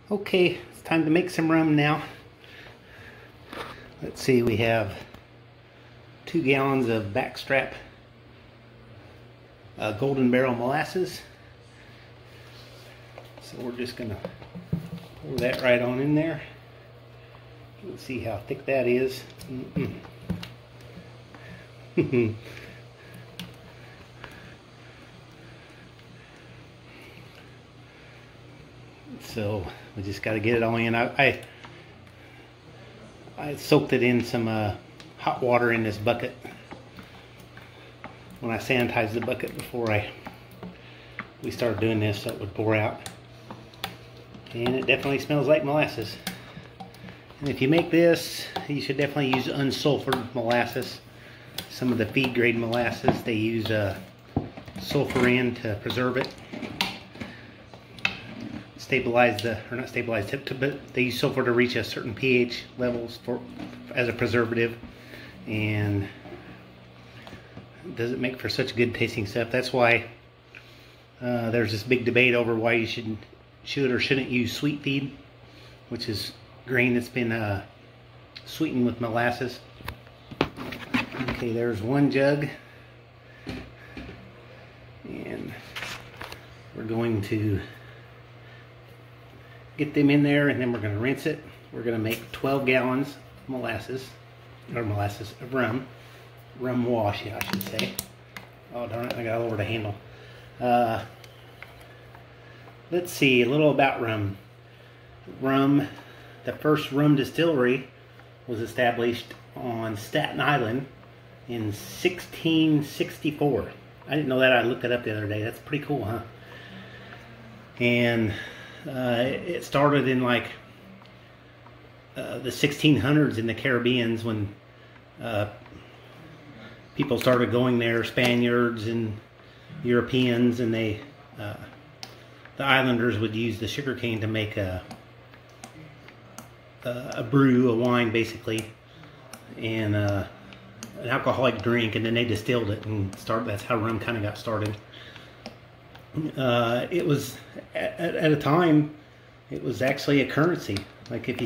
Okay, it's time to make some rum now. Let's see, we have 2 gallons of backstrap golden barrel molasses. So we're just gonna pour that right on in there. Let's see how thick that is. So we just got to get it all in. I soaked it in some hot water in this bucket when I sanitized the bucket before we started doing this, so it would pour out. And it definitely smells like molasses. And if you make this, you should definitely use unsulfured molasses. Some of the feed grade molasses, they use sulfur in to preserve it. Stabilize or not stabilize, but they use sulfur to reach a certain pH levels as a preservative, and it doesn't make for such good tasting stuff. That's why there's this big debate over why you should or shouldn't use sweet feed, which is grain that's been sweetened with molasses. Okay, there's 1 jug, and we're going to get them in there, and then we're going to rinse it. We're going to make 12 gallons of molasses of rum wash, yeah, I should say. Oh darn it, I got over the handle. Let's see, a little about rum. The first rum distillery was established on Staten Island in 1664. I didn't know that. I looked it up the other day. That's pretty cool, huh? And it started in like the 1600s in the Caribbeans, when people started going there, Spaniards and Europeans, and the islanders would use the sugarcane to make a brew, a wine basically, and an alcoholic drink, and then they distilled it and that's how rum kind of got started. It was at a time, it was actually a currency. Like if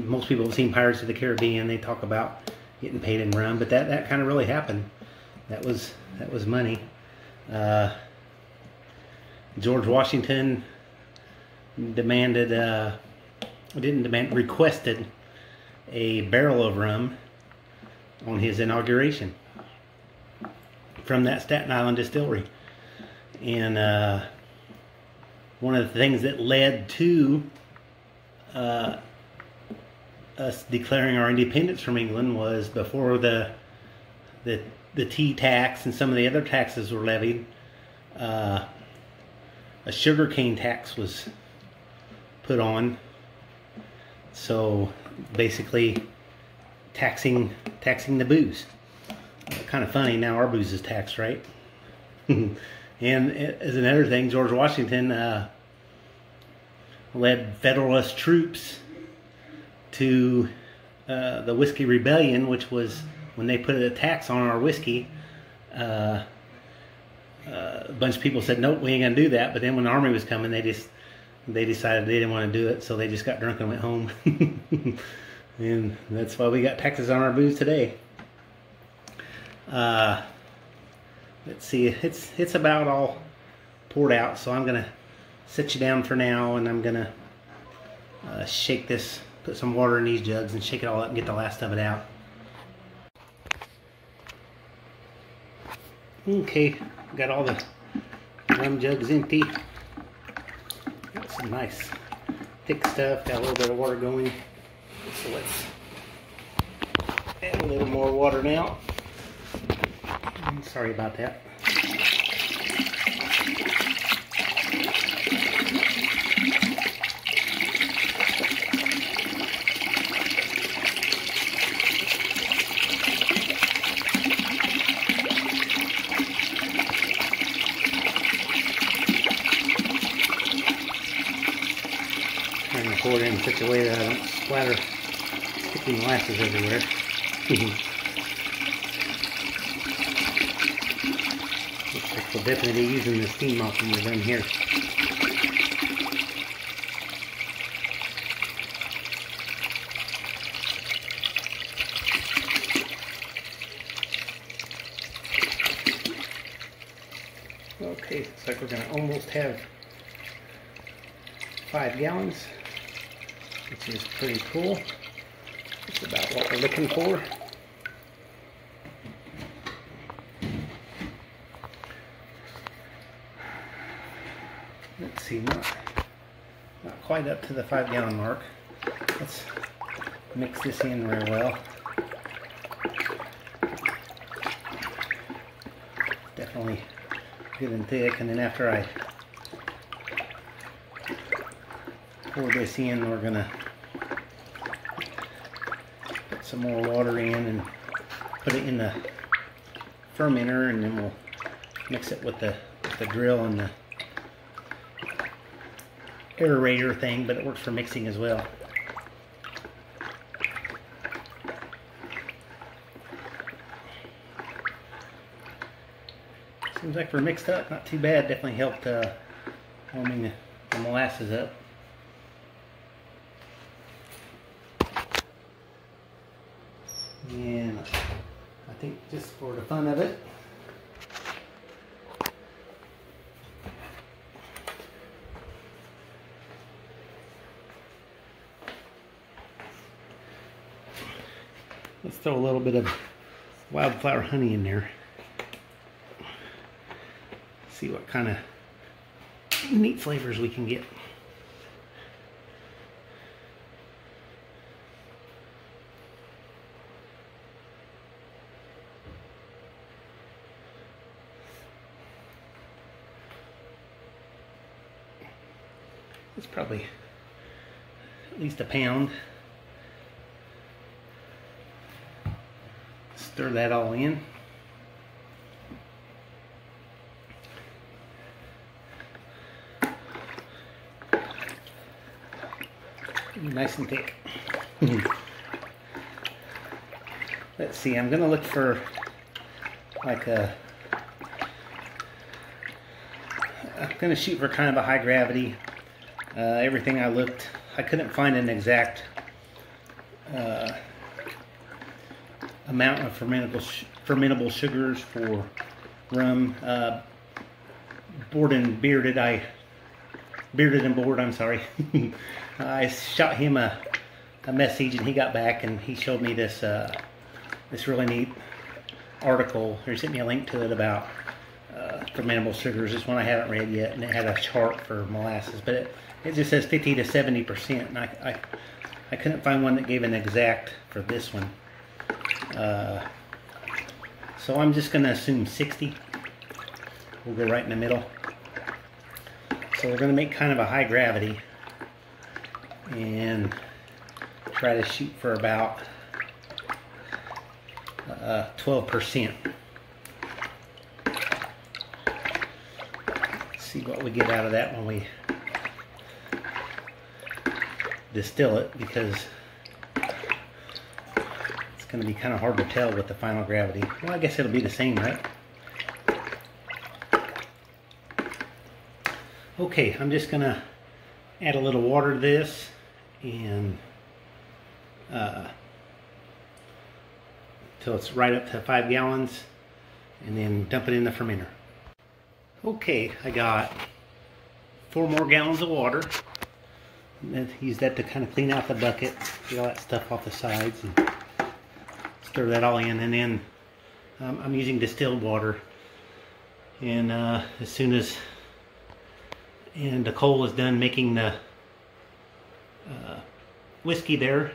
most people have seen Pirates of the Caribbean, they talk about getting paid in rum, but that kind of really happened. That was money. George Washington requested a barrel of rum on his inauguration from that Staten Island distillery. And one of the things that led to us declaring our independence from England was before the tea tax and some of the other taxes were levied, a sugarcane tax was put on. So basically taxing the booze. Kind of funny, now our booze is taxed, right? And as another thing, George Washington led Federalist troops to the Whiskey Rebellion, which was when they put a tax on our whiskey. A bunch of people said, nope, we ain't gonna do that. But then when the army was coming, they decided they didn't want to do it, so they just got drunk and went home. And that's why we got taxes on our booze today. Let's see, it's about all poured out, so I'm gonna sit you down for now, and I'm gonna shake this, put some water in these jugs and shake it all up and get the last of it out. Okay, got all the rum jugs empty. Got some nice thick stuff, got a little bit of water going. So let's add a little more water now. Sorry about that. I'm going to pour it in such a way that I don't splatter sticky molasses everywhere. We'll definitely be using the steam mop when we're done here. Looks like we're going to almost have 5 gallons, which is pretty cool. It's about what we're looking for. Let's see, not quite up to the 5 gallon mark. Let's mix this in real well. Definitely good and thick, and then after I pour this in, we're gonna put some more water in and put it in the fermenter, and then we'll mix it with the drill and the aerator thing, but it works for mixing as well. Seems like we're mixed up, not too bad. Definitely helped warming the molasses up. And I think just for the fun of it, let's throw a little bit of wildflower honey in there. See what kind of neat flavors we can get. It's probably at least a pound. Stir that all in. Nice and thick. Let's see, I'm gonna look for like I'm gonna shoot for kind of a high gravity. Everything I looked, I couldn't find an exact amount of fermentable sugars for rum. Bearded and Bored, I'm sorry. I shot him a message, and he got back and he showed me this this really neat article. He sent me a link to it about fermentable sugars. This one I haven't read yet, and it had a chart for molasses, but it just says 50 to 70%, and I couldn't find one that gave an exact for this one. So I'm just going to assume 60. We'll go right in the middle. So we're going to make kind of a high gravity and try to shoot for about 12%. See what we get out of that when we distill it, because it's going to be kind of hard to tell with the final gravity. Well, I guess it'll be the same, right? Okay, I'm just going to add a little water to this and till it's right up to 5 gallons, and then dump it in the fermenter. Okay, I got 4 more gallons of water. Use that to kind of clean out the bucket, get all that stuff off the sides, and stir that all in. And then I'm using distilled water. And as soon as Nicole is done making the whiskey there,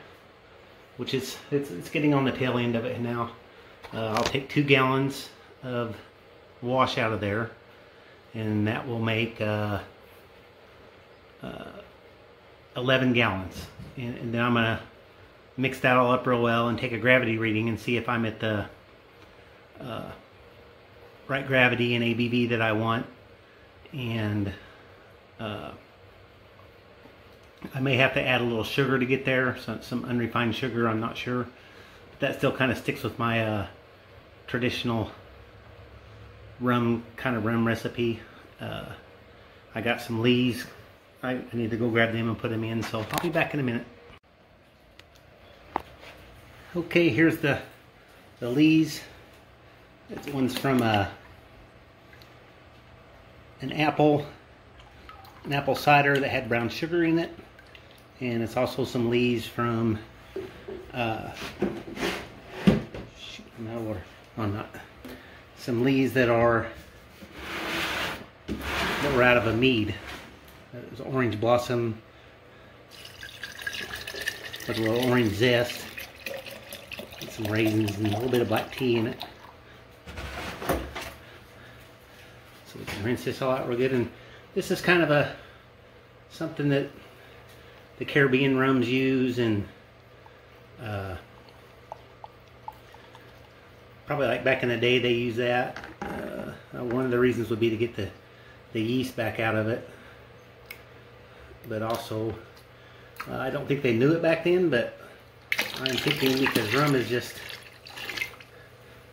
which is it's getting on the tail end of it now, I'll take 2 gallons of wash out of there, and that will make 11 gallons. And then I'm gonna mix that all up real well and take a gravity reading and see if I'm at the right gravity and ABV that I want. And I may have to add a little sugar to get there, some unrefined sugar, I'm not sure. But that still kind of sticks with my traditional rum recipe. I got some lees. I need to go grab them and put them in, so I'll be back in a minute. Okay, here's the lees. This one's from an apple cider that had brown sugar in it, and it's also some lees from some lees that were out of a mead. It was orange blossom with a little orange zest, and some raisins and a little bit of black tea in it. So we can rinse this all out real good. And this is kind of something that the Caribbean rums use, and probably like back in the day they use that. One of the reasons would be to get the yeast back out of it, but also I don't think they knew it back then, but I'm thinking because rum is just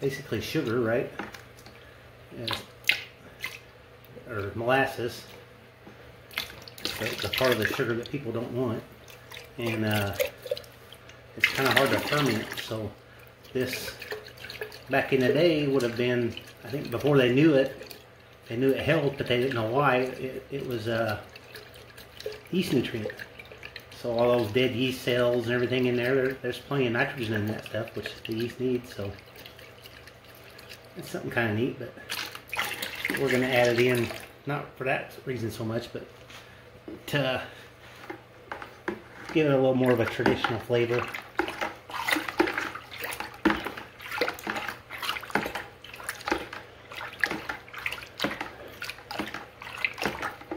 basically sugar, right? Or molasses, the part of the sugar that people don't want, and it's kind of hard to ferment. So this back in the day would have been, I think before they knew it helped, but they didn't know why. It was a yeast nutrient. So all those dead yeast cells and everything in there, there's plenty of nitrogen in that stuff, which the yeast needs. So it's something kind of neat, but we're going to add it in, not for that reason so much, but to give it a little more of a traditional flavor.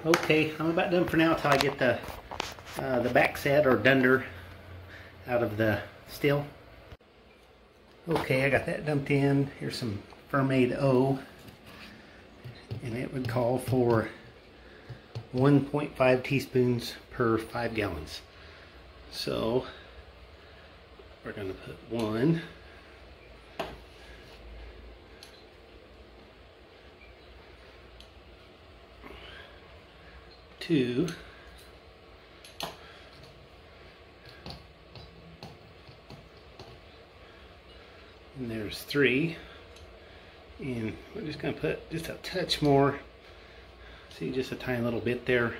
Okay, I'm about done for now until I get the back set or dunder out of the still. Okay, I got that dumped in. Here's some Fermade O, and it would call for 1.5 teaspoons per 5 gallons. So we're going to put 1, 2, and there's 3, and we're just going to put just a touch more, see, just a tiny little bit there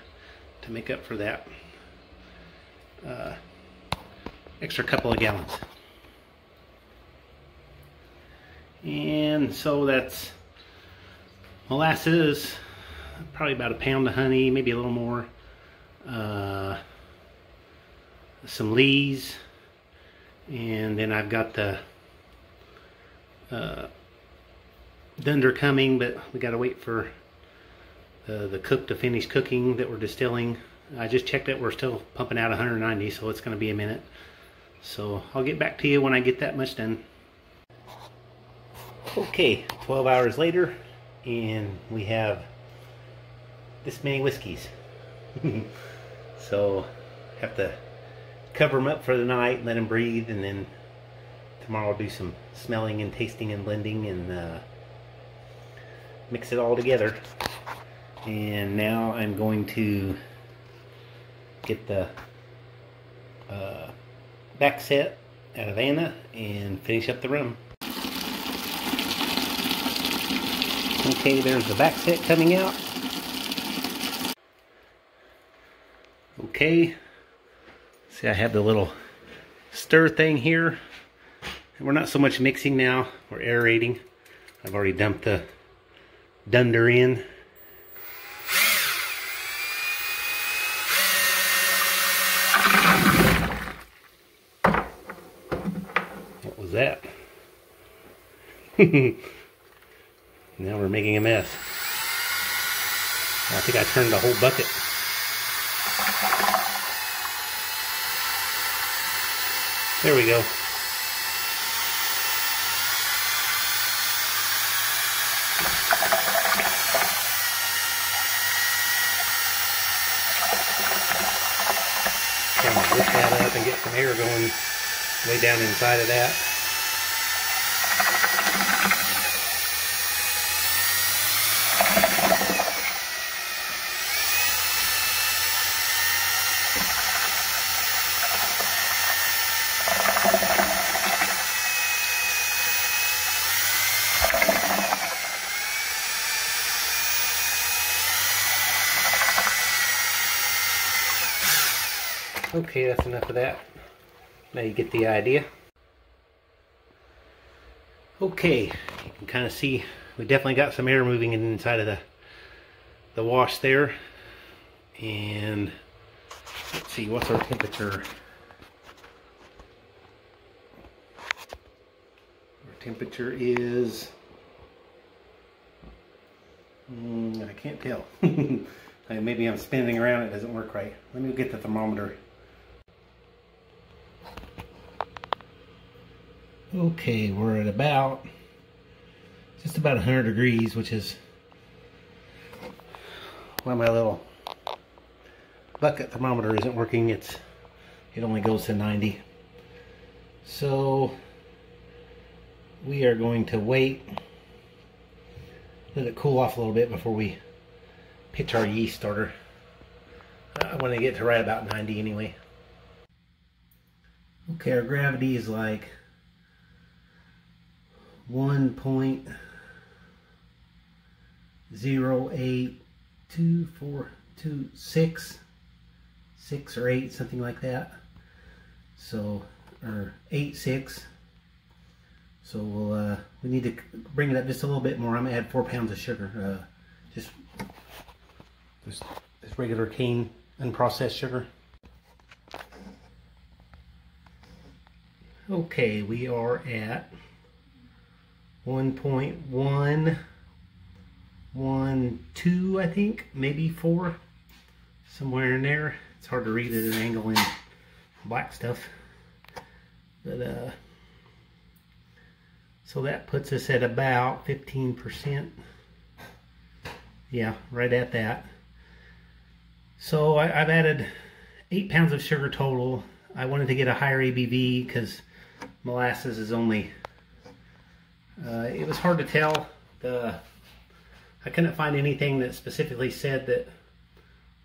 to make up for that extra couple of gallons. And so that's molasses, probably about a pound of honey, maybe a little more, some lees, and then I've got the dunder coming, but we got to wait for the cook to finish cooking that we're distilling. I just checked it, we're still pumping out 190, so it's going to be a minute. So I'll get back to you when I get that much done. Okay, 12 hours later, and we have this many whiskeys. So have to cover them up for the night, let them breathe, and then tomorrow I'll do some smelling and tasting and blending and mix it all together. And now I'm going to get the back set out of Anna and finish up the rum. Okay, there's the back set coming out. Okay, see, I have the little stir thing here. We're not so much mixing now, we're aerating. I've already dumped the dunder in. What was that? Now we're making a mess. I think I turned the whole bucket. There we go. I'm going to lift that up and get some air going way down inside of that. Okay, that's enough of that. Now you get the idea. Okay, you can kind of see we definitely got some air moving inside of the wash there. And let's see, what's our temperature? Our temperature is, I can't tell. Maybe I'm spinning around, it doesn't work right. Let me get the thermometer. Okay, we're at about, just about 100 degrees, which is, well, my little bucket thermometer isn't working. It only goes to 90. So we are going to wait, let it cool off a little bit before we pitch our yeast starter. I want to get to right about 90 anyway. Okay, our gravity is like 1.082426, 6 or 8, something like that. So, or 8.6. So we need to bring it up just a little bit more. I'm gonna add 4 pounds of sugar. Just this regular cane unprocessed sugar. Okay, we are at 1.112, I think, maybe 4, somewhere in there. It's hard to read at an angle in black stuff, but so that puts us at about 15%. Yeah, right at that. So I've added 8 pounds of sugar total. I wanted to get a higher ABV because molasses is only, it was hard to tell. I couldn't find anything that specifically said that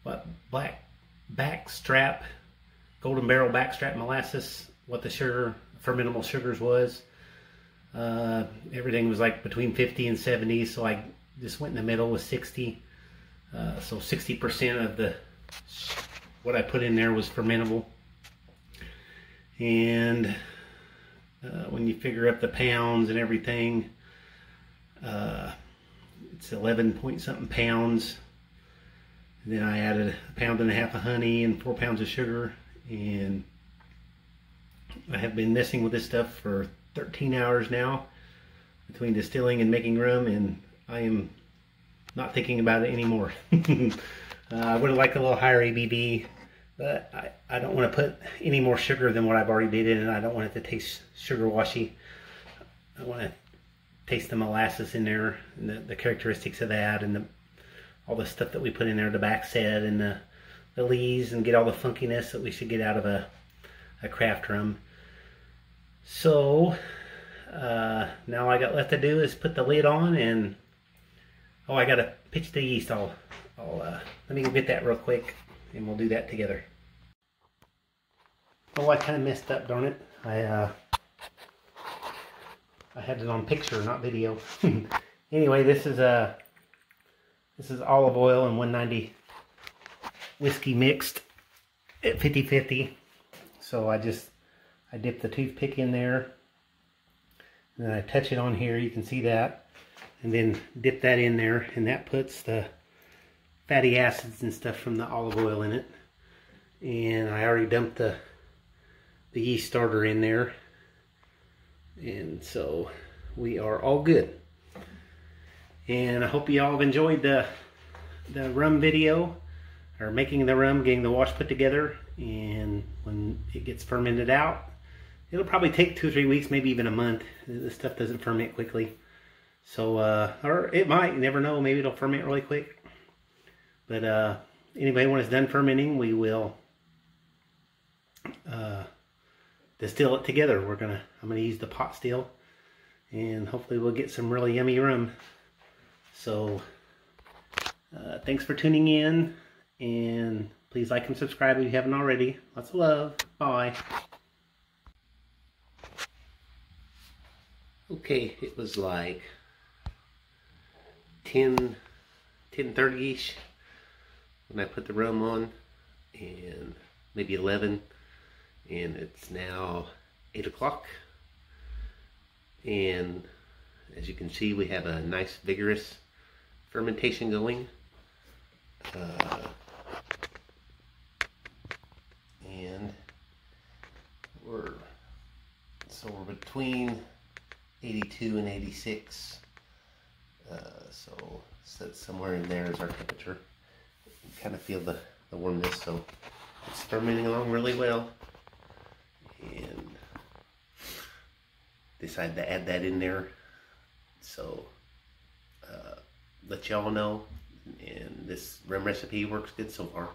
what black backstrap, golden barrel backstrap molasses, what the sugar, fermentable sugars was. Everything was like between 50 and 70, so I just went in the middle with 60. So 60% of what I put in there was fermentable. And when you figure up the pounds and everything, it's 11 point something pounds. And then I added 1.5 pounds of honey and 4 pounds of sugar, and I have been messing with this stuff for 13 hours now between distilling and making rum, and I am not thinking about it anymore. I would have liked a little higher ABV, but I don't want to put any more sugar than what I've already did in it, and I don't want it to taste sugar washy. I want to taste the molasses in there, and the characteristics of that, and all the stuff that we put in there, the back set and the lees, and get all the funkiness that we should get out of a craft rum. So now all I got left to do is put the lid on, and oh, I gotta pitch the yeast. Let me go get that real quick, and we'll do that together. Oh, I kind of messed up, darn it. I had it on picture, not video. Anyway, this is olive oil and 190 whiskey mixed at 50-50. So I dip the toothpick in there, and then I touch it on here. You can see that, and then dip that in there, and that puts the fatty acids and stuff from the olive oil in it. And I already dumped the yeast starter in there, and so we are all good. And I hope you all have enjoyed the rum video, or making the rum, getting the wash put together. And when it gets fermented out, it'll probably take 2 or 3 weeks, maybe even a month. This stuff doesn't ferment quickly. So, or it might, you never know, maybe it'll ferment really quick. But anyway, when it's done fermenting, we will distill it together. I'm gonna use the pot still, and hopefully we'll get some really yummy rum. So thanks for tuning in, and please like and subscribe if you haven't already. Lots of love. Bye. Okay, it was like 10:30ish when I put the rum on, and maybe 11, and it's now 8 o'clock. And as you can see, we have a nice vigorous fermentation going. And we're between 82 and 86. So set somewhere in there is our temperature. You can kind of feel the warmness, so it's fermenting along really well. And decided to add that in there, so let y'all know. And this rum recipe works good so far.